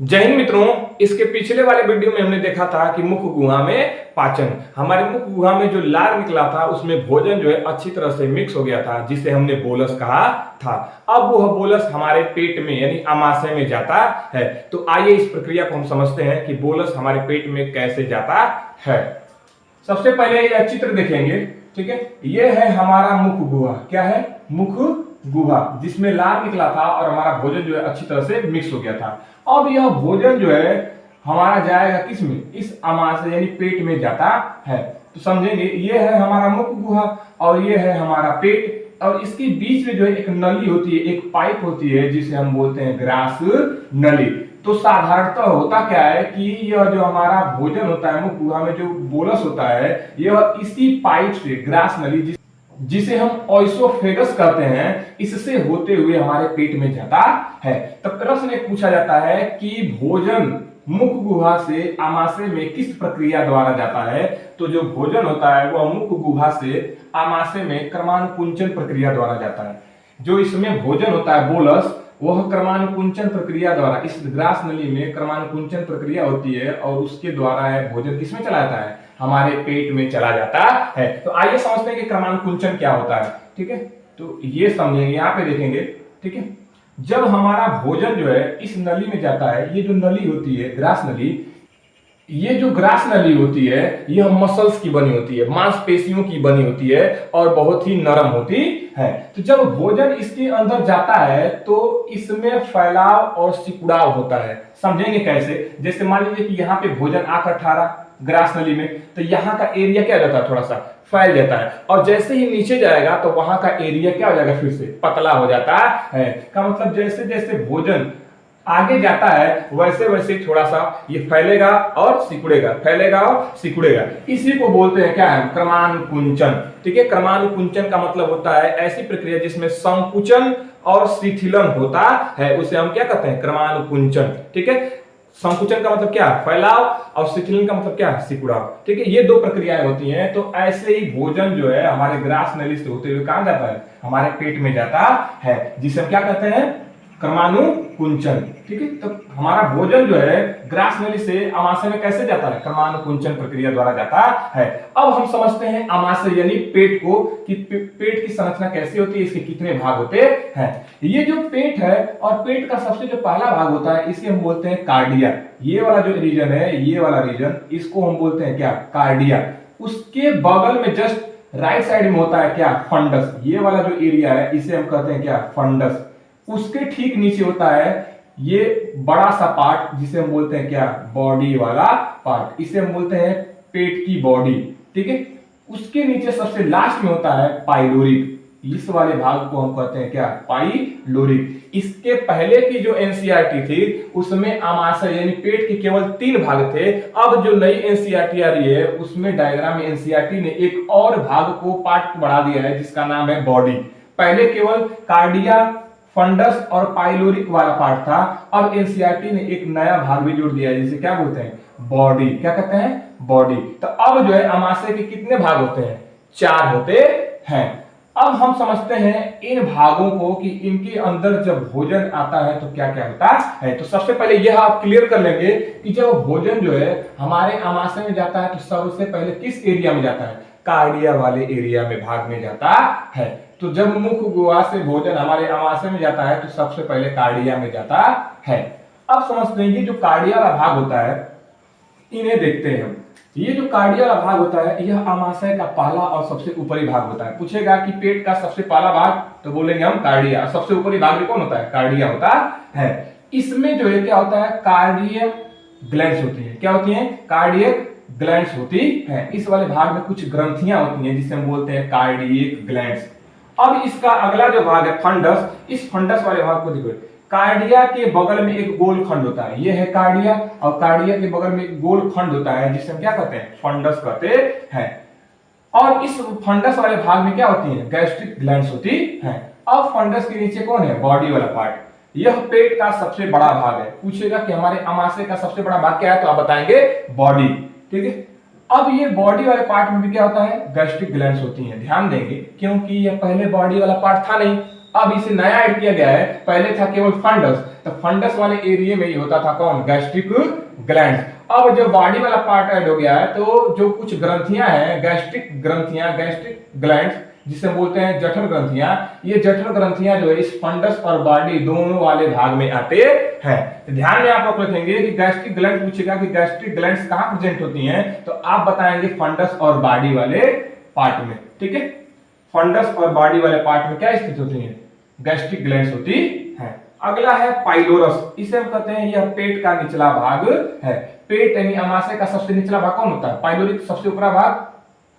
जय हिंद मित्रों। इसके पिछले वाले वीडियो में हमने देखा था कि मुख गुहा में पाचन, हमारे मुख गुहा में जो लार निकला था उसमें भोजन जो है अच्छी तरह से मिक्स हो गया था, जिसे हमने बोलस कहा था। अब वह बोलस हमारे पेट में यानी आमाशय में जाता है। तो आइए इस प्रक्रिया को हम समझते हैं कि बोलस हमारे पेट में कैसे जाता है। सबसे पहले यह चित्र देखेंगे, ठीक है। यह है हमारा मुख गुहा। क्या है? मुख गुहा, जिसमें लार निकला था और हमारा भोजन जो है अच्छी तरह से मिक्स हो गया था। अब यह भोजन जो है हमारा जाएगा किस में? इस आमाशय यानी पेट में जाता है। तो समझेंगे, ये है हमारा मुख गुहा और ये है हमारा पेट, और इसके बीच में जो है एक नली होती है, एक पाइप होती है जिसे हम बोलते हैं ग्रास नली। तो साधारणतः होता क्या है कि यह जो हमारा भोजन होता है मुख गुहा में, जो बोलस होता है, यह इसी पाइप से, ग्रास नली जिसे हम ओइसोफेगस कहते हैं, इससे होते हुए हमारे पेट में जाता है। तब प्रश्न एक पूछा जाता है कि भोजन मुख गुहा से आमाशय में किस प्रक्रिया द्वारा जाता है? तो जो भोजन होता है वह मुख गुहा से आमाशय में क्रमानुकुंचन प्रक्रिया द्वारा जाता है। जो इसमें भोजन होता है बोलस, वह क्रमानुकुंचन प्रक्रिया द्वारा, इस ग्रास नली में क्रमानुकुंचन प्रक्रिया होती है और उसके द्वारा भोजन किसमें चला जाता है? हमारे पेट में चला जाता है। तो आइए समझते हैं कि क्रमानुकुंचन क्या होता है, ठीक है। तो ये समझेंगे, यहाँ पे देखेंगे, ठीक है। जब हमारा भोजन जो है इस नली में जाता है, ये जो नली होती है ग्रास नली, ये जो ग्रास नली होती है यह मसल्स की बनी होती है, मांसपेशियों की बनी होती है और बहुत ही नरम होती है। तो जब भोजन इसके अंदर जाता है तो इसमें फैलाव और सिकुड़ाव होता है। समझेंगे कैसे? जैसे मान लीजिए कि यहाँ पे भोजन आकर ठहरा ग्रास नली में, तो यहाँ का एरिया क्या हो जाता है? थोड़ा सा फैल जाता है, और जैसे ही नीचे जाएगा तो वहां का एरिया क्या हो जाएगा? फिर से पतला हो जाता है। का मतलब जैसे जैसे भोजन आगे जाता है वैसे वैसे थोड़ा सा ये फैलेगा और सिकुड़ेगा, फैलेगा और सिकुड़ेगा। इसी को बोलते हैं क्या है? क्रमानुकुंचन, ठीक है। क्रमानुकुंचन का मतलब होता है ऐसी प्रक्रिया जिसमें संकुचन और शिथिलन होता है, उसे हम क्या कहते हैं? क्रमानुकुंचन, ठीक है। संकुचन का मतलब क्या? फैलाव, और शिथिलन का मतलब क्या? सिकुड़ाव, ठीक है। ये दो प्रक्रियाएं होती हैं। तो ऐसे ही भोजन जो है हमारे ग्रास नली से होते हुए कहां जाता है? हमारे पेट में जाता है, जिसे हम क्या कहते हैं? क्रमानुकुंचन, ठीक है। तो हमारा भोजन जो है ग्रास नली से आमाशय में कैसे जाता है? क्रमानुकुंचन प्रक्रिया द्वारा जाता है। अब हम समझते हैं आमाशय यानी पेट को, कि पेट की संरचना कैसी होती है, इसके कितने भाग होते हैं। ये जो पेट है, और पेट का सबसे जो पहला भाग होता है, इसे हम बोलते हैं कार्डिया। ये वाला जो रीजन है, ये वाला रीजन, इसको हम बोलते हैं क्या? कार्डिया। उसके बगल में जस्ट राइट साइड में होता है क्या? फंडस। ये वाला जो एरिया है इसे हम कहते हैं क्या? फंडस। उसके ठीक नीचे होता है ये बड़ा सा पार्ट जिसे हम बोलते हैं क्या? बॉडी वाला पार्ट। इसे हम बोलते हैं पेट की बॉडी, ठीक है। उसके नीचे सबसे लास्ट में होता है पाइलोरिक। इस वाले भाग को हम कहते हैं क्या? पाइलोरिक। इसके पहले की जो एनसीईआरटी थी उसमें आमाशय यानी पेट के केवल 3 भाग थे। अब जो नई एनसीईआरटी आ रही है उसमें डायग्राम में एनसीईआरटी ने एक और भाग को, पार्ट बढ़ा दिया है, जिसका नाम है बॉडी। पहले केवल कार्डिया, फंडस और पाइलोरिक वाला पार्ट था। अब एनसीईआरटी ने एक नया भाग भी जोड़ दिया है जिसे क्या बोलते हैं? बॉडी। क्या कहते हैं? बॉडी। तो अब जो है आमाशय के कितने भाग होते हैं? 4 होते हैं। अब हम समझते हैं इन भागों को कि इनके अंदर जब भोजन आता है तो क्या क्या होता है। तो सबसे पहले यह आप क्लियर कर लेंगे कि जब भोजन जो है हमारे आमाशय में जाता है तो सबसे पहले किस एरिया में जाता है? कार्डिया वाले एरिया में, भाग में जाता है। तो जब मुख गुहा से भोजन हमारे आमाशय में जाता है तो सबसे पहले कार्डिया में जाता है। अब समझते हैं ये जो कार्डिया वाला भाग होता है, इन्हें देखते हैं हम। ये जो कार्डिया वाला भाग होता है यह आमाशय का पहला और सबसे ऊपरी भाग होता है। पूछेगा कि पेट का सबसे पहला भाग, तो बोलेंगे हम कार्डिया। सबसे ऊपरी भाग में कौन होता है? कार्डिया होता है। इसमें जो है क्या होता है? कार्डियक ग्लैंड्स होती है। क्या होती है? कार्डियक ग्लैंड्स होती है। इस वाले भाग में कुछ ग्रंथियां होती हैं जिसे हम बोलते हैं कार्डियक ग्लैंड्स। अब इसका अगला जो भाग है फंडस, इस फंडस वाले भाग को देखो। कार्डिया के बगल में एक गोल खंड होता है, ये है कार्डिया, और कार्डिया के बगल में एक गोल खंड होता है जिसे हम क्या कहते हैं? फंडस कहते हैं। और इस फंडस वाले भाग में क्या होती है? गैस्ट्रिक ग्लैंड्स होती है। अब फंडस के नीचे कौन है? बॉडी वाला पार्ट। यह पेट का सबसे बड़ा भाग है। पूछेगा कि हमारे आमाशय का सबसे बड़ा भाग क्या है, तो आप बताएंगे बॉडी, ठीक है। अब ये बॉडी वाले पार्ट में भी क्या होता है? गैस्ट्रिक ग्लैंड्स होती हैं। ध्यान देंगे क्योंकि ये पहले बॉडी वाला पार्ट था नहीं, अब इसे नया ऐड किया गया है, पहले था केवल फंडस, तो फंडस वाले एरिया में ही होता था कौन, गैस्ट्रिक ग्लैंड्स। अब जो बॉडी वाला पार्ट ऐड हो गया है, तो जो कुछ ग्रंथियां हैं, गैस्ट्रिक ग्रंथियां, गैस्ट्रिक ग्लैंड्स जिसे बोलते हैं जठर ग्रंथियां, ये जठर ग्रंथियां जो है इस फंडस और बॉडी दोनों वाले भाग में आते हैं। तो ध्यान में आप लोग रखेंगे कि गैस्ट्रिक ग्लैंड पूछेगा कि गैस्ट्रिक ग्लैंड्स कहां प्रेजेंट होती हैं, तो आप बताएंगे फंडस और बॉडी वाले पार्ट में। ठीक है, फंडस और बॉडी वाले पार्ट में क्या स्थित होती है, गैस्ट्रिक ग्लैंड्स होती है। अगला है पाइलोरस, इसे हम कहते हैं यह पेट का निचला भाग है। पेट यानी अमाशय का सबसे निचला भाग कौन होता है, पाइलोरिक, सबसे ऊपरा भाग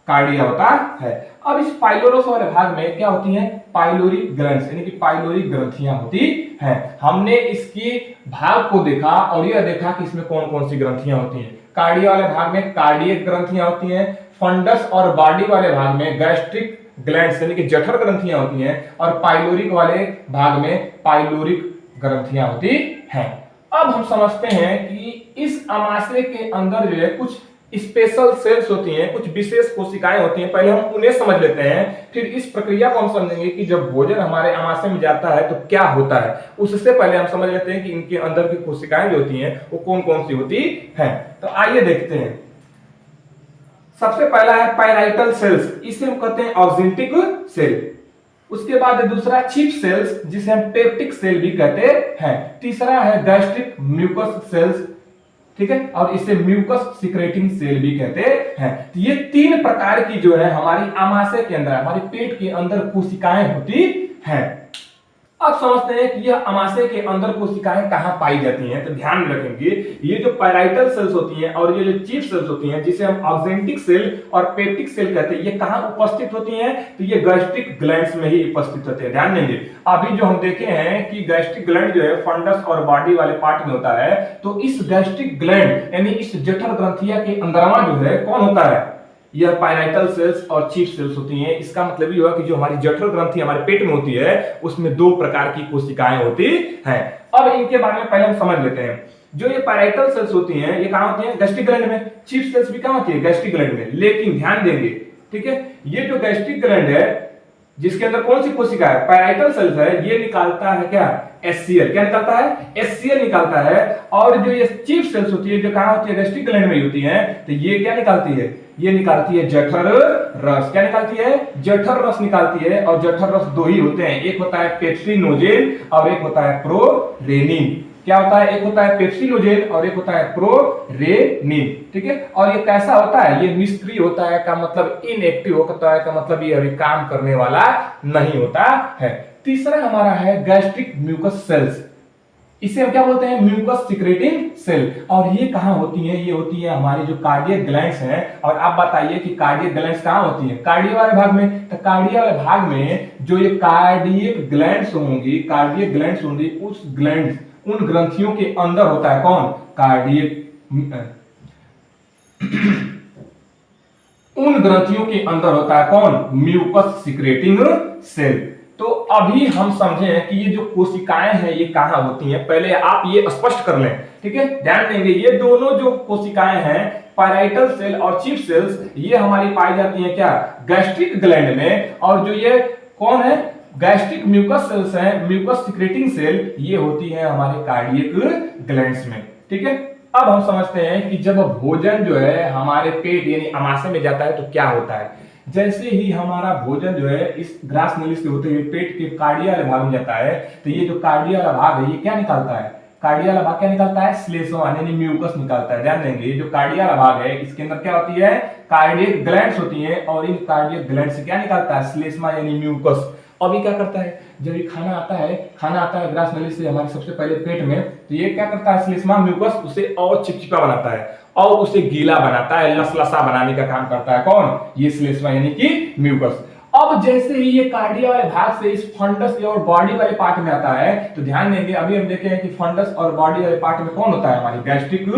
कार्डिया होता है। अब इस पाइलोरस वाले भाग में क्या होती हैं, पाइलोरिक ग्लैंड्स यानी कि पाइलोरिक ग्रंथियां होती हैं। हमने इसकी भाग को देखा और यह देखा कि इसमें कौन कौन सी ग्रंथियां होती हैं। कार्डिया वाले भाग में कार्डियक ग्रंथियां होती हैं, फंडस और बॉडी वाले भाग में गैस्ट्रिक ग्लैंड्स यानी कि जठर ग्रंथियां होती हैं, और पाइलोरिक वाले भाग में पाइलोरिक ग्रंथियां होती हैं। अब हम समझते हैं कि इस अमाशय के अंदर जो है कुछ स्पेशल सेल्स होती हैं, कुछ विशेष कोशिकाएं होती हैं। पहले हम उन्हें समझ लेते हैं, फिर इस प्रक्रिया को हम समझेंगे कि जब भोजन हमारे अमाशय में जाता है तो क्या होता है। उससे पहले हम समझ लेते हैं कि इनके अंदर की कोशिकाएं जो होती हैं वो कौन कौन सी होती हैं। तो आइए देखते हैं। सबसे पहला है पैराइटल सेल्स, इसे हम कहते हैं ऑक्जेंटिक सेल। उसके बाद दूसरा चीफ सेल्स, जिसे हम पेप्टिक सेल भी कहते हैं। तीसरा है गैस्ट्रिक म्यूकस सेल्स, ठीक है, और इसे म्यूकस सिक्रेटिंग सेल भी कहते हैं। तो ये तीन प्रकार की जो है हमारी अमाशय के अंदर, हमारे पेट के अंदर कोशिकाएं होती हैं। अब समझते हैं कि यह अमाशय के अंदर कोशिकाएं कहां पाई जाती हैं। तो ध्यान में रखेंगे, ये जो पैराइटल सेल्स होती हैं और ये जो चीफ सेल्स होती हैं, जिसे हम ऑक्जेंटिक सेल और पेप्टिक सेल कहते हैं, ये कहां उपस्थित होती हैं, तो ये गैस्ट्रिक ग्लैंड्स में ही उपस्थित होते हैं। ध्यान देंगे, अभी जो हम देखे हैं कि गैस्ट्रिक ग्लैंड जो है फंडस और बॉडी वाले पार्ट में होता है, तो इस गैस्ट्रिक ग्लैंड यानी इस जठर ग्रंथिया के अंदरमा जो है कौन होता है, यह पैराइटल सेल्स और चीफ सेल्स होती हैं। इसका मतलब ये हुआ कि जो हमारी जठर ग्रंथि हमारे पेट में होती है, उसमें दो प्रकार की कोशिकाएं होती हैं। अब इनके बारे में पहले हम समझ लेते हैं। जो ये पैराइटल सेल्स होती हैं, ये कहां होती हैं, गैस्ट्रिक ग्लैंड में। चीफ सेल्स भी कहां होती है, गैस्ट्रिक ग्लैंड में। लेकिन ध्यान देंगे, ठीक है, ये जो गैस्ट्रिक ग्लैंड है जिसके अंदर कौन सी कोशिका है, पैराइटल सेल्स है, ये निकालता है क्या, एचसीएल। क्या निकालता है, एचसीएल निकालता है। और जो ये चीफ सेल्स होती है, जो कहां होती है, गैस्ट्रिक ग्लैंड में होती है, तो ये क्या निकालती है, ये निकालती है जठर रस। क्या निकालती है, जठर रस निकालती है। और जठर रस दो ही होते हैं, एक होता है पेप्सिनोजेन और एक होता है प्रोरेनिन। क्या होता है, एक होता है पेप्सिनोजेन और एक होता है प्रोरेनिन, ठीक है। और ये कैसा होता है, ये निष्क्रिय होता है, का मतलब इनएक्टिव होता है, का मतलब ये अभी काम करने वाला नहीं होता है। तीसरा हमारा है गैस्ट्रिक म्यूकस सेल्स, इसे हम क्या बोलते हैं, म्यूकस सिक्रेटिंग सेल। और ये कहां होती है, ये होती है हमारी जो कार्डियक ग्लैंड्स हैं। और आप बताइए कि कार्डियक ग्लैंड्स कहां होती है, कार्डियो वाले भाग में। तो कार्डियो वाले भाग में जो ये कार्डियक ग्लैंड्स होंगी, कार्डियक ग्लैंड्स होंगी, उस ग्लैंड्स, उन ग्रंथियों के अंदर होता है कौन, कार्डियक, उन ग्रंथियों के अंदर होता है कौन, म्यूकस सिक्रेटिंग सेल। तो अभी हम समझे हैं कि ये जो कोशिकाएं हैं ये कहां होती हैं, पहले आप ये स्पष्ट कर लें, ठीक है। ध्यान देंगे, ये दोनों जो कोशिकाएं हैं, पैराइटल सेल और चीफ सेल्स, ये हमारी पाई जाती हैं क्या, गैस्ट्रिक ग्लैंड में। और जो ये कौन है, गैस्ट्रिक म्यूकस सेल्स हैं, म्यूकस सिक्रेटिंग सेल, ये होती है हमारे कार्डियक ग्लैंड्स में, ठीक है। अब हम समझते हैं कि जब भोजन जो है हमारे पेट यानी अमाशय में जाता है तो क्या होता है। जैसे ही हमारा भोजन जो है इस ग्रास नली से होते हुए पेट के कार्डिया वाले भाग में जाता है, तो ये जो कार्डिया वाला भाग है ये क्या निकालता है, कार्डिया वाला भाग क्या निकालता है, श्लेष्मा यानी म्यूकस निकालता है। ध्यान देंगे, ये जो कार्डिया वाला भाग है इसके अंदर क्या होती है, कार्डियक ग्लैंड्स होती हैं। और इन कार्डियक ग्लैंड से क्या निकालता है, श्लेष्मा यानी म्यूकस। अभी क्या करता है, जब ये खाना आता है ग्रास नली से हमारे सबसे पहले पेट में, तो ये क्या करता है, श्लेष्मा म्यूकस उसे और चिपचिपा बनाता है और उसे गीला बनाता है, लसलसा बनाने का काम करता है कौन, ये श्लेष्मा यानी कि म्यूकस। अब जैसे ही ये कार्डिया वाले भाग से इस फंडस और बॉडी वाले पार्ट में आता है, तो ध्यान देंगे, अभी हम देखे हैं कि फंडस और बॉडी वाले पार्ट में कौन होता है, हमारी गैस्ट्रिक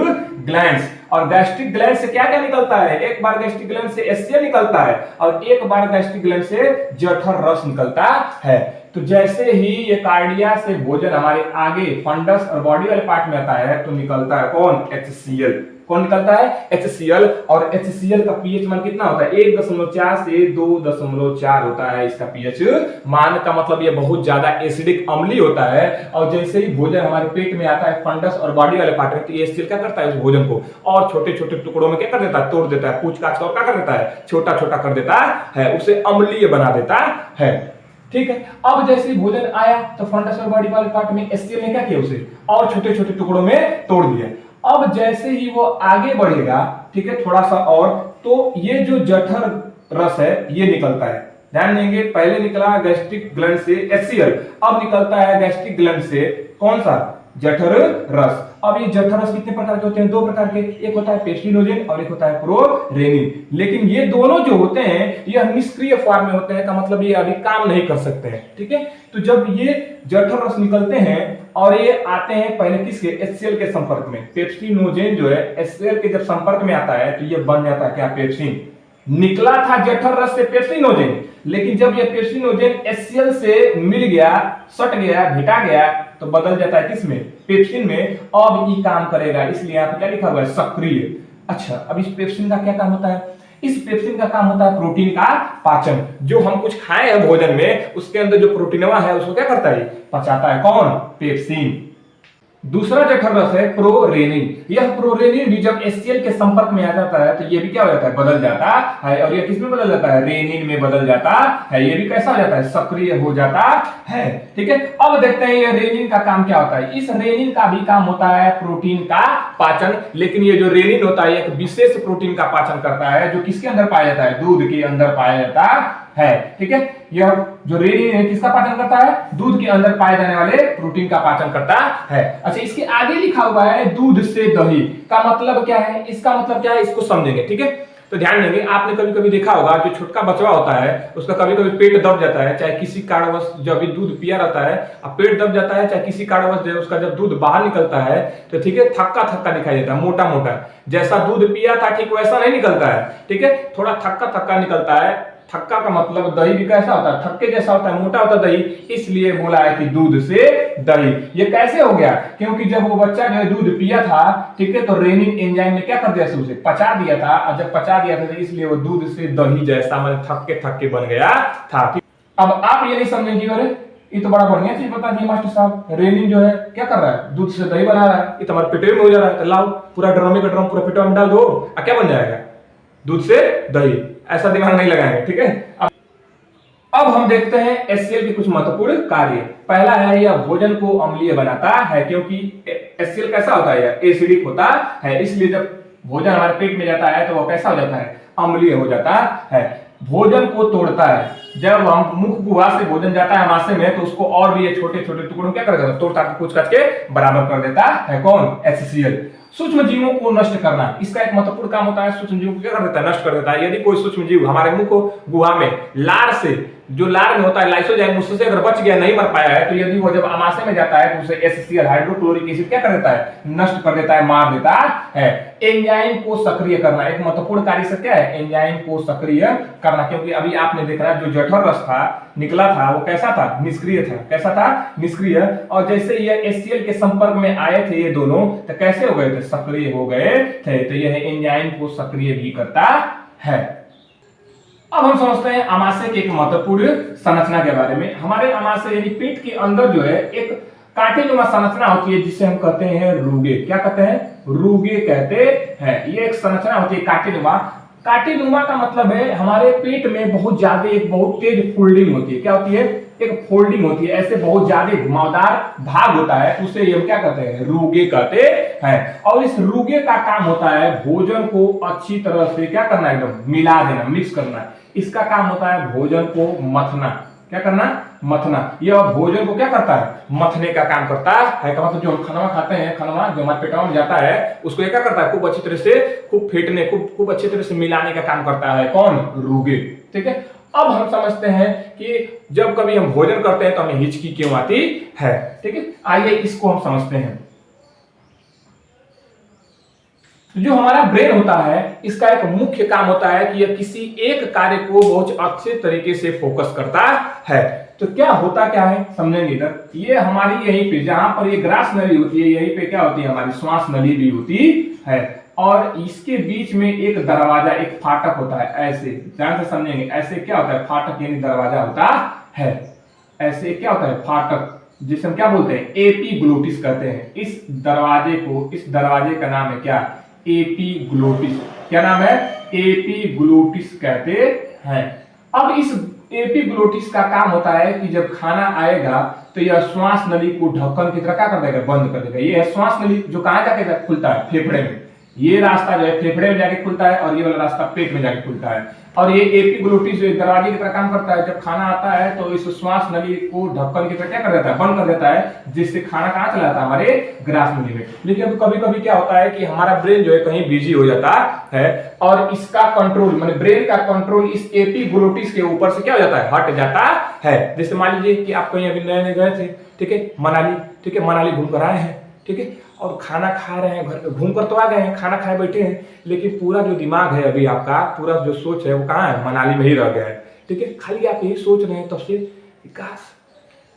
ग्लैंड्स। और गैस्ट्रिक ग्लैंड से क्या क्या निकलता है, एक बार गैस्ट्रिक ग्लैंड से एचसीएल निकलता है और एक बार गैस्ट्रिक ग्लैंड से जठर रस निकलता है। तो जैसे ही ये कार्डिया से भोजन हमारे आगे फंडस और बॉडी वाले पार्ट में आता है, तो निकलता है कौन, एचसीएल। कौन निकलता है? HCl। और HCl का पीएच मान कितना होता है? 1.4 से 2.4 होता है इसका पीएच मान। का मतलब ये बहुत ज्यादा एसिडिक अम्लीय होता है। और जैसे ही भोजन हमारे पेट में आता है फंडस और बॉडी वाले पार्ट में, तो ये HCl क्या करता है? उस भोजन को और छोटे छोटे टुकड़ों में क्या कर देता है? तोड़ देता है, कूच काच कर क्या कर देता है? छोटा छोटा कर देता है, उसे अम्लीय बना देता है। ठीक है। अब जैसे ही भोजन आया तो फंडस और बॉडी वाले पार्ट में HCl ने क्या किया? उसे और छोटे छोटे टुकड़ों में तोड़ दिया। अब जैसे ही वो आगे बढ़ेगा, ठीक है, थोड़ा सा और, तो ये जो जठर रस है ये निकलता है। ध्यान देंगे, पहले निकला गैस्ट्रिक ग्लैंड से HCl, अब निकलता है गैस्ट्रिक ग्लैंड से कौन सा? जठर रस। अब ये जठर रस कितने प्रकार के होते हैं? 2 प्रकार के, एक होता है पेप्सिनोजेन और एक होता है प्रोरेनिन। लेकिन ये दोनों जो होते हैं ये निष्क्रिय फॉर्म में होते हैं, का मतलब ये अभी काम नहीं कर सकते हैं। ठीक है। तो जब ये जठर रस निकलते हैं और ये आते हैं पहले किसके? HCl के संपर्क में। पेप्सिनोजेन जो है HCl के जब संपर्क में आता है तो ये बन जाता है क्या? पेप्सिन। निकला था जठर रस से पेप्सिनोजेन, लेकिन जब ये पेप्सिनोजेन HCl से मिल गया, सट गया, भेटा गया, तो बदल जाता है किसमें? पेप्सिन में। अब ये काम करेगा, इसलिए यहाँ पे क्या लिखा हुआ है? सक्रिय। अच्छा, अब इस पेप्सिन का क्या काम होता है? इस पेप्सिन का काम होता है प्रोटीन का पाचन। जो हम कुछ खाए हैं भोजन में, उसके अंदर जो प्रोटीनवा है उसको क्या करता है? पचाता है। कौन? पेप्सिन। दूसरा जठर रस है प्रोरेनिन। यह प्रोरेनिन भी जब HCl के संपर्क में आ जाता है तो ये भी क्या हो जाता है? बदल जाता है। और ये किसमें बदल जाता है? रेनिन में बदल जाता है। ये भी कैसा हो जाता है? सक्रिय हो जाता है। ठीक है। अब देखते हैं ये रेनिन का काम क्या होता है। इस रेनिन का भी काम होता है प्रोटीन का पाचन, लेकिन ये जो रेनिन होता है एक विशेष प्रोटीन का पाचन करता है जो किसके अंदर पाया जाता है? दूध के अंदर पाया जाता है। ठीक है। यह जो रेनिन है किसका पाचन करता है? दूध के अंदर पाए जाने वाले प्रोटीन का पाचन करता है। अच्छा, इसके आगे लिखा हुआ है दूध से दही। का मतलब क्या है? इसका मतलब क्या है? इसको समझेंगे। ठीक है। तो ध्यान देंगे, आपने कभी कभी देखा होगा जो छोटका बचवा होता है उसका कभी कभी पेट दब जाता है, चाहे किसी कारणवश जब भी दूध पिया रहता है, अब पेट दब जाता है, चाहे किसी कारणवश उसका जब दूध बाहर निकलता है तो ठीक है, थक्का थक्का दिखाई देता है, मोटा मोटा। जैसा दूध पिया था ठीक वैसा नहीं निकलता है। ठीक है, थोड़ा थक्का थक्का निकलता है। थक्का का मतलब दही भी कैसा होता है? थक्के जैसा होता है, मोटा होता है दही, इसलिए बोला है कि दूध से दही। ये कैसे हो गया? क्योंकि जब वो बच्चा जो है दूध पिया था, ठीक है, तो रेनिन एंजाइम ने क्या कर दिया? उसे पचा दिया था, और जब पचा दिया था तो इसलिए वो दूध से दही जैसा मतलब थक्के थक्के बन गया था। अब आप ये नहीं समझेंगे, अरे ये तो बड़ा बढ़िया चीज बता दी मास्टर साहब, रेनिन जो है क्या कर रहा है? दूध से दही बना रहा है, ये तो हमारे पेट में हो जा रहा है, तो लाओ पूरा ड्रम का ड्रम पूरा पेट में डाल दो, क्या बन जाएगा? दूध से दही। ऐसा दिमाग नहीं लगाएंगे। ठीक है। अब हम देखते हैं HCl के कुछ महत्वपूर्ण कार्य। पहला है यह भोजन को अम्लीय बनाता है, क्योंकि HCl कैसा होता है? एसिडिक होता है, इसलिए जब भोजन हमारे पेट में जाता है तो वो कैसा हो जाता है? अम्लीय हो जाता है। भोजन को तोड़ता है। जब हम मुख गुहा से भोजन जाता है आमाशय में तो उसको और भी ये छोटे छोटे टुकड़ों क्या कर देता है? तोड़ ताड़ कुछ के बराबर कर देता है। कौन? HCl। सूक्ष्म जीवों को नष्ट करना, इसका एक महत्वपूर्ण काम होता है। सूक्ष्म जीवों को क्या कर देता है? नष्ट कर देता है। यदि कोई सूक्ष्म जीव हमारे मुख गुहा में लार से, जो लार में होता है लाइसोजाइम, उससे अगर बच गया, नहीं मर पाया है, तो यदि वो जब आमाशय में जाता है तो उसे HCl हाइड्रोक्लोरिक एसिड क्या कर देता है? नष्ट कर देता है, मार देता है। एंजाइम को सक्रिय करना, एक महत्वपूर्ण कार्य से क्या है? एंजाइम को सक्रिय करना, क्योंकि अभी आपने देखा जो जठर रस था निकला था वो कैसा था? निष्क्रिय था। कैसा था? निष्क्रिय। और जैसे ये HCl के संपर्क में आए थे ये दोनों, तो कैसे हो गए थे? सक्रिय हो गए थे। तो यह एंजाइम को सक्रिय भी करता है। अब हम समझते हैं आमाशय की एक महत्वपूर्ण संरचना के बारे में। हमारे आमाशय यानी पेट के अंदर जो है एक कांटेनुमा संरचना होती है जिसे हम कहते हैं रुगे। क्या कहते हैं? रुगे कहते हैं। ये एक संरचना होती है कांटेनुमा। कांटेनुमा का मतलब है हमारे पेट में बहुत ज्यादा एक बहुत तेज फोल्डिंग होती है। क्या होती है? एक फोल्डिंग होती है, ऐसे बहुत ज्यादा घुमावदार भाग होता है, उसे हम क्या कहते हैं? रुगे कहते हैं। और इस रुगे का काम होता है भोजन को अच्छी तरह से क्या करना? एकदम मिला देना, मिक्स करना। इसका काम होता है भोजन को मथना। क्या करना? मथना। यह भोजन को क्या करता है? मथने का काम करता है। का मतलब जो हम खाना खाते हैं, खाना जो हमारे पेटवा में जाता है उसको क्या करता है? खूब अच्छी तरह से खूब फेंटने, खूब अच्छी तरह से मिलाने का काम करता है। कौन? रुगे। ठीक है। अब हम समझते हैं कि जब कभी हम भोजन करते हैं तो हमें हिचकी क्यों आती है। ठीक है, आइए इसको हम समझते हैं। जो हमारा ब्रेन होता है इसका एक मुख्य काम होता है कि यह किसी एक कार्य को बहुत अच्छे तरीके से फोकस करता है। तो क्या होता क्या है समझेंगे इधर। ये हमारी यहीं पे जहां पर ये ग्रास नली होती है, यहीं पे क्या होती है? हमारी श्वास नली भी होती है। और इसके बीच में एक दरवाजा, एक फाटक होता है। ऐसे ध्यान से समझेंगे, ऐसे क्या होता है, फाटक यानी दरवाजा होता है। ऐसे क्या होता है, फाटक, जिसे हम क्या बोलते हैं, एपीग्लोटिस कहते हैं। इस दरवाजे का नाम है क्या, एपीग्लोटिस। क्या नाम है, एपीग्लोटिस कहते हैं। अब इस एपीग्लोटिस का काम होता है कि जब खाना आएगा तो यह श्वास नली को ढक्कन की तरह क्या कर देगा, बंद कर देगा। ये है श्वास नली, जो कहां जाके खुलता है, फेफड़े में। ये रास्ता जो है फेफड़े में जाके खुलता है और ये वाला रास्ता पेट में जाके खुलता है। और ये एपीग्लोटिस जो दरवाजे की तरह काम करता है। जब खाना आता है तो इस श्वास नली को ढक्कन की तरह क्या कर देता है, बंद कर देता है, जिससे खाना कहां चला जाता है, हमारे ग्रास नली में। लेकिन कभी कभी क्या होता है कि हमारा ब्रेन जो है कहीं बिजी हो जाता है और इसका कंट्रोल, माने ब्रेन का कंट्रोल इस एपीग्लोटिस के ऊपर से क्या हो जाता है, हट जाता है। जैसे मान लीजिए कि आप कहीं अभी नए नए गए थे, ठीक है, मनाली, ठीक है, मनाली घूम कर आए हैं, ठीक है, और खाना खा रहे हैं, घर पे घूम कर तो आ गए हैं, खाना खाए बैठे हैं, लेकिन पूरा जो दिमाग है अभी आपका, पूरा जो सोच है वो कहाँ है, मनाली में ही रह गया है, ठीक है। खाली आप यही सोच रहे हैं तब से, काश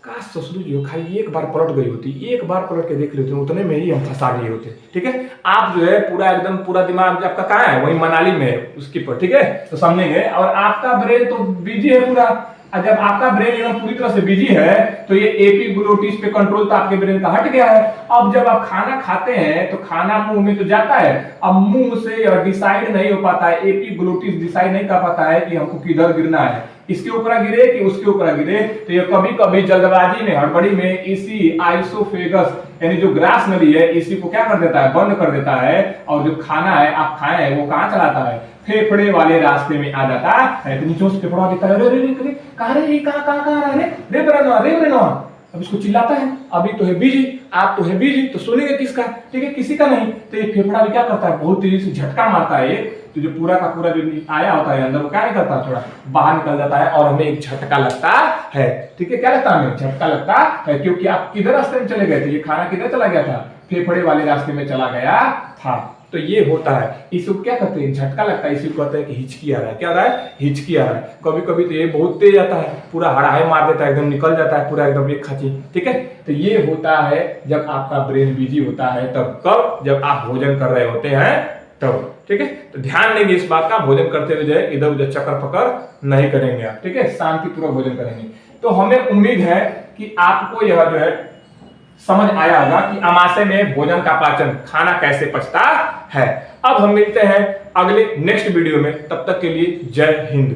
काश ससुर जी हो खाली एक बार पलट गई होती, एक बार पलट के देख लेते, उतने में ही हम फंसा गए होते, ठीक है। आप जो है पूरा एकदम पूरा दिमाग आपका कहाँ है, वही मनाली में है, उसके पर, ठीक है, तो समझेंगे। और आपका ब्रेन तो बिजी है पूरा। जब आपका ब्रेन एकदम पूरी तरह से बिजी है तो ये एपीग्लोटिस पे कंट्रोल तो आपके ब्रेन का हट गया है। अब जब आप खाना खाते हैं तो खाना मुंह में तो जाता है, अब मुंह से डिसाइड नहीं हो पाता है, एपीग्लोटिस डिसाइड नहीं कर पाता है कि हमको किधर गिरना है, इसके ऊपर गिरे कि उसके ऊपर गिरे। तो ये कभी कभी जल्दबाजी में, हड़बड़ी में इसी आइसोफेगस यानी जो ग्रास नली है, इसी को क्या कर देता है, बंद कर देता है। और जो खाना है आप खाए हैं वो कहां चलाता है, फेफड़े वाले रास्ते में आ जाता है। तो नीचे से फेफड़ा देता है, अरे रे रे कहां रे, कहां रे रे, अब इसको चिल्लाता है, अभी तो है बिजी, आप तो है बिजी, तो सुनेंगे किसका, ठीक है, किसी का नहीं। तो ये फेफड़ा भी क्या करता है, बहुत तेजी से झटका मारता है ये, तो जो पूरा का पूरा जो आया होता है अंदर वो क्या नहीं करता, थोड़ा बाहर निकल जाता है और हमें एक झटका लगता है, ठीक है। क्या लगता है, हमें झटका लगता है, क्योंकि आप किधर रास्ते में चले गए थे, ये खाना किधर चला गया था, फेफड़े वाले रास्ते में चला गया था। तो ये होता है, इसको क्या कहते हैं, झटका लगता है, इसी को कहते हैं कि हिचकी आ रहा है। क्या आ रहा है, हिचकी आ रहा है। कभी कभी तो ये बहुत तेज आता है, पूरा हड़ाहे मार देता है, एकदम निकल जाता है पूरा एकदम एक खाची, ठीक है। तो ये होता है जब आपका ब्रेन बिजी होता है, तब कब, जब आप भोजन कर रहे होते हैं तब, ठीक है। तो ध्यान देंगे इस बात का, भोजन करते हुए जो है इधर उधर चक्कर पकड़ नहीं करेंगे आप, ठीक है, शांतिपूर्वक भोजन करेंगे। तो हमें उम्मीद है कि आपको यह जो है समझ आया होगा कि अमाशय में भोजन का पाचन, खाना कैसे पचता है। अब हम मिलते हैं अगले नेक्स्ट वीडियो में, तब तक के लिए जय हिंद।